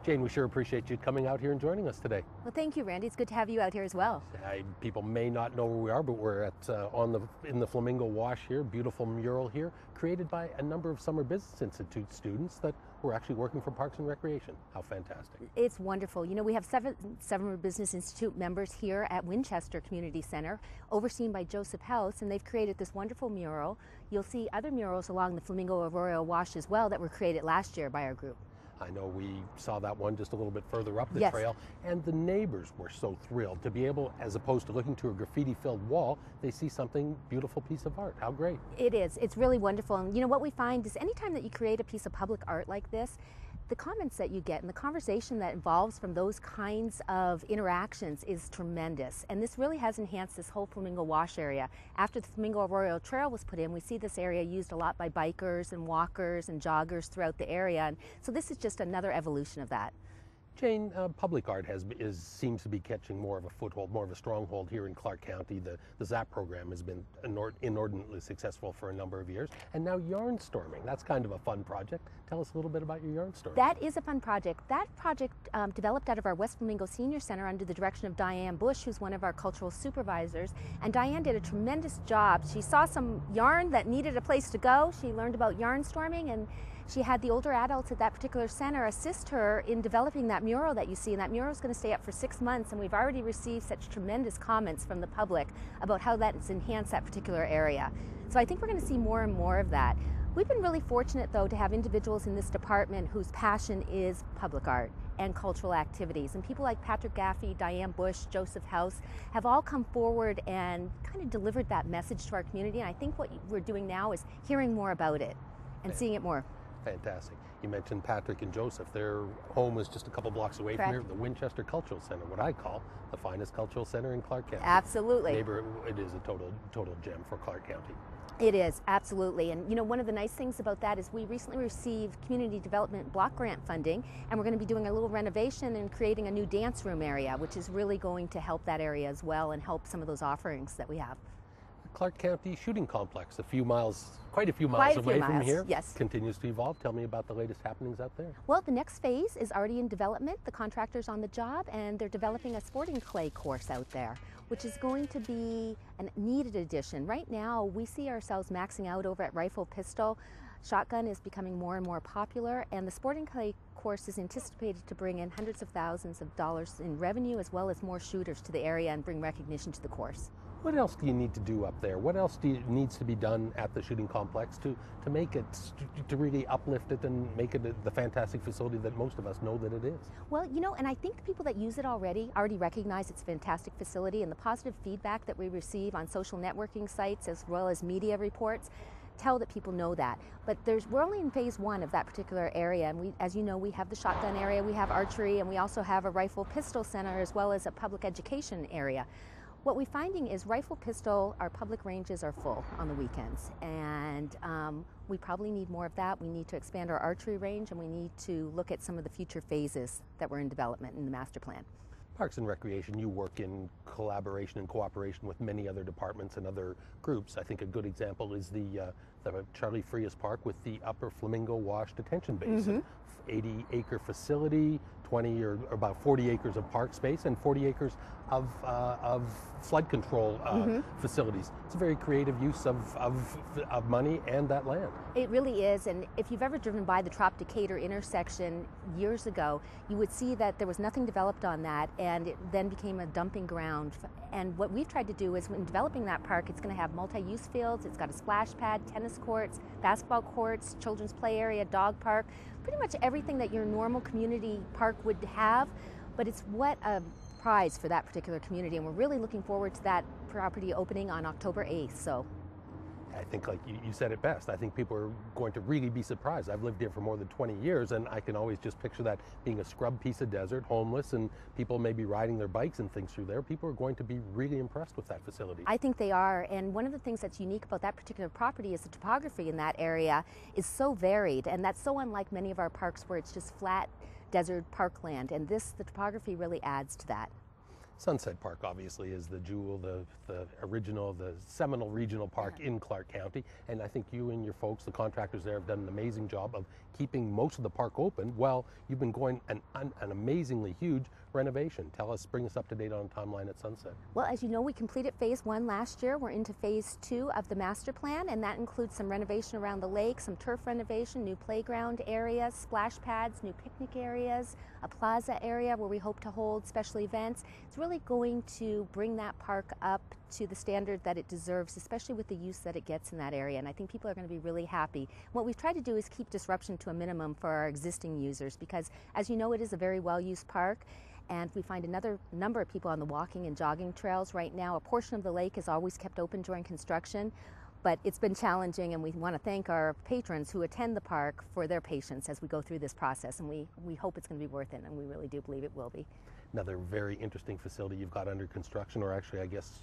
Jane, we sure appreciate you coming out here and joining us today. Well, thank you, Randy. It's good to have you out here as well. People may not know where we are, but we're in the Flamingo Wash here, beautiful mural here, created by a number of Summer Business Institute students that were actually working for Parks and Recreation. How fantastic. It's wonderful. You know, we have seven Summer Business Institute members here at Winchester Community Center, overseen by Joseph House, and they've created this wonderful mural. You'll see other murals along the Flamingo-Arroyo Wash as well that were created last year by our group. I know we saw that one just a little bit further up the trail, and the neighbors were so thrilled to be able, as opposed to looking to a graffiti-filled wall, they see something beautiful piece of art. How great. It is. It's really wonderful. And you know what we find is anytime that you create a piece of public art like this, the comments that you get and the conversation that involves from those kinds of interactions is tremendous. And this really has enhanced this whole Flamingo Wash area. After the Flamingo-Arroyo Trail was put in, we see this area used a lot by bikers and walkers and joggers throughout the area. And so this is just another evolution of that. Jane, public art seems to be catching more of a foothold, more of a stronghold here in Clark County. The ZAP program has been inordinately successful for a number of years. And now yarnstorming, that's kind of a fun project. Tell us a little bit about your yarnstorming. That is a fun project. That project developed out of our West Flamingo Senior Center under the direction of Diane Bush, who's one of our cultural supervisors. And Diane did a tremendous job. She saw some yarn that needed a place to go. She learned about yarnstorming, and she had the older adults at that particular center assist her in developing that mural that you see, and that mural is going to stay up for 6 months, and we've already received such tremendous comments from the public about how that's enhanced that particular area. So I think we're going to see more and more of that. We've been really fortunate, though, to have individuals in this department whose passion is public art and cultural activities. And people like Patrick Gaffey, Diane Bush, Joseph House have all come forward and kind of delivered that message to our community. And I think what we're doing now is hearing more about it and seeing it more. Fantastic. You mentioned Patrick and Joseph. Their home is just a couple blocks away from here, the Winchester Cultural Center, what I call the finest cultural center in Clark County. Absolutely. It is a total gem for Clark County. It is, absolutely. And you know, one of the nice things about that is we recently received community development block grant funding, and we're going to be doing a little renovation and creating a new dance room area, which is really going to help that area as well and help some of those offerings that we have. Clark County Shooting Complex, quite a few miles away from here, yes, continues to evolve. Tell me about the latest happenings out there. Well, the next phase is already in development. The contractor's on the job, and they're developing a sporting clay course out there, which is going to be a needed addition. Right now, we see ourselves maxing out over at rifle pistol. Shotgun is becoming more and more popular, and the sporting clay course is anticipated to bring in hundreds of thousands of dollars in revenue, as well as more shooters to the area and bring recognition to the course. What else do you need to do up there? What else needs to be done at the shooting complex to make it, to really uplift it and make it the fantastic facility that most of us know that it is? Well, you know, and I think the people that use it already recognize it's a fantastic facility, and the positive feedback that we receive on social networking sites as well as media reports tell that people know that. But we're only in phase 1 of that particular area, and as you know, we have the shotgun area, we have archery, and we also have a rifle pistol center as well as a public education area. What we're finding is rifle pistol, our public ranges are full on the weekends, and we probably need more of that. We need to expand our archery range, and we need to look at some of the future phases that were in development in the master plan. Parks and Recreation, you work in collaboration and cooperation with many other departments and other groups. I think a good example is the Charle Frias Park with the Upper Flamingo Wash Detention Basin. 80-acre facility, 20 or about 40 acres of park space, and 40 acres of flood control facilities. It's a very creative use of money and that land. It really is, and if you've ever driven by the Decatur intersection years ago, you would see that there was nothing developed on that, and it then became a dumping ground. And what we've tried to do is, in developing that park, it's going to have multi-use fields, it's got a splash pad, tennis courts, basketball courts, children's play area, dog park, pretty much everything that your normal community park would have, but it's what a prize for that particular community, and we're really looking forward to that property opening on October 8th. So I think, like you said it best, I think people are going to really be surprised. I've lived here for more than 20 years, and I can always just picture that being a scrub piece of desert, homeless, and people may be riding their bikes and things through there. People are going to be really impressed with that facility. I think they are, and one of the things that's unique about that particular property is the topography in that area is so varied, and that's so unlike many of our parks where it's just flat desert parkland, and the topography really adds to that. Sunset Park obviously is the jewel, the original, the seminal regional park in Clark County, and I think you and your folks, the contractors there, have done an amazing job of keeping most of the park open while you've been going an amazingly huge renovation. Bring us up to date on a timeline at Sunset. Well, as you know, we completed phase 1 last year. We're into phase 2 of the master plan, and that includes some renovation around the lake, some turf renovation, new playground areas, splash pads, new picnic areas, a plaza area where we hope to hold special events. It's really going to bring that park up to the standard that it deserves, especially with the use that it gets in that area, and I think people are going to be really happy. What we've tried to do is keep disruption to a minimum for our existing users because, as you know, it is a very well-used park, and we find another number of people on the walking and jogging trails right now. A portion of the lake is always kept open during construction, but it's been challenging, and we want to thank our patrons who attend the park for their patience as we go through this process, and we hope it's going to be worth it, and we really do believe it will be. Another very interesting facility you've got under construction, or actually I guess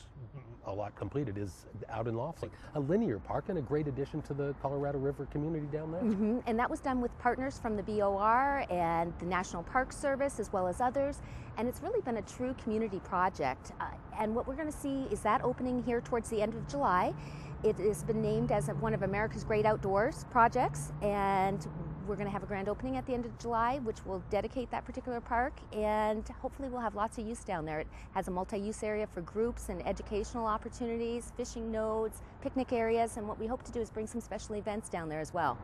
a lot completed, is out in Laughlin. A linear park and a great addition to the Colorado River community down there. And that was done with partners from the BOR and the National Park Service as well as others, and it's really been a true community project. And what we're going to see is that opening here towards the end of July. It has been named as one of America's Great Outdoors projects, and we're going to have a grand opening at the end of July, which will dedicate that particular park, and hopefully we'll have lots of use down there. It has a multi-use area for groups and educational opportunities, fishing nodes, picnic areas, and what we hope to do is bring some special events down there as well.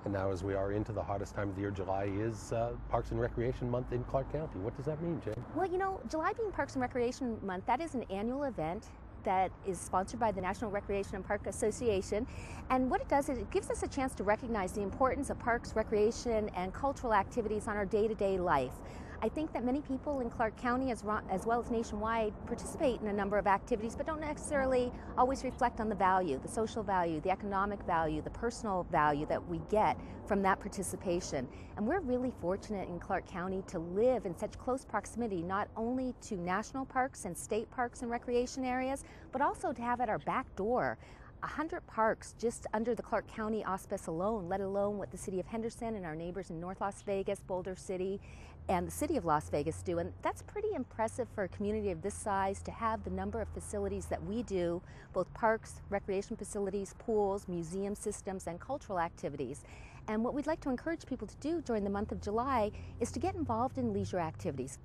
And now, as we are into the hottest time of the year, July is Parks and Recreation Month in Clark County. What does that mean, Jane? Well, you know, July being Parks and Recreation Month, that is an annual event that is sponsored by the National Recreation and Park Association. And what it does is it gives us a chance to recognize the importance of parks, recreation, and cultural activities on our day-to-day life. I think that many people in Clark County, as well as nationwide, participate in a number of activities, but don't necessarily always reflect on the value, the social value, the economic value, the personal value that we get from that participation. And we're really fortunate in Clark County to live in such close proximity, not only to national parks and state parks and recreation areas, but also to have at our back door 100 parks just under the Clark County auspice alone, let alone what the city of Henderson and our neighbors in North Las Vegas, Boulder City, and the city of Las Vegas do. And that's pretty impressive for a community of this size to have the number of facilities that we do, both parks, recreation facilities, pools, museum systems, and cultural activities. And what we'd like to encourage people to do during the month of July is to get involved in leisure activities.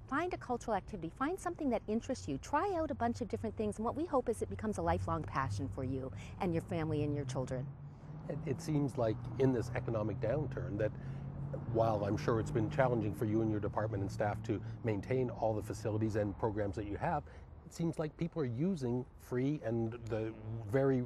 Find a cultural activity, find something that interests you, try out a bunch of different things, and what we hope is it becomes a lifelong passion for you and your family and your children. It seems like in this economic downturn that while I'm sure it's been challenging for you and your department and staff to maintain all the facilities and programs that you have, it seems like people are using free and the very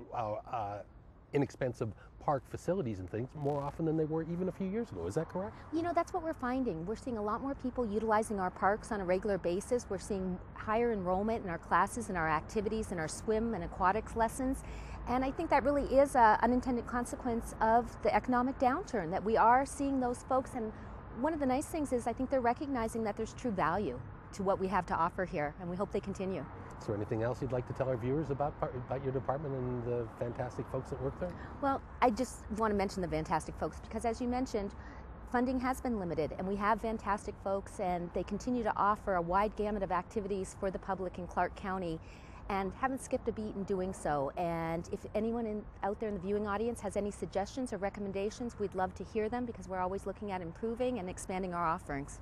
inexpensive park facilities and things more often than they were even a few years ago. Is that correct? You know, that's what we're finding. We're seeing a lot more people utilizing our parks on a regular basis. We're seeing higher enrollment in our classes and our activities and our swim and aquatics lessons. And I think that really is an unintended consequence of the economic downturn, that we are seeing those folks. And one of the nice things is I think they're recognizing that there's true value to what we have to offer here, and we hope they continue. Is there anything else you'd like to tell our viewers about your department and the fantastic folks that work there? Well, I just want to mention the fantastic folks because, as you mentioned, funding has been limited, and we have fantastic folks, and they continue to offer a wide gamut of activities for the public in Clark County and haven't skipped a beat in doing so. And if anyone out there in the viewing audience has any suggestions or recommendations, we'd love to hear them because we're always looking at improving and expanding our offerings.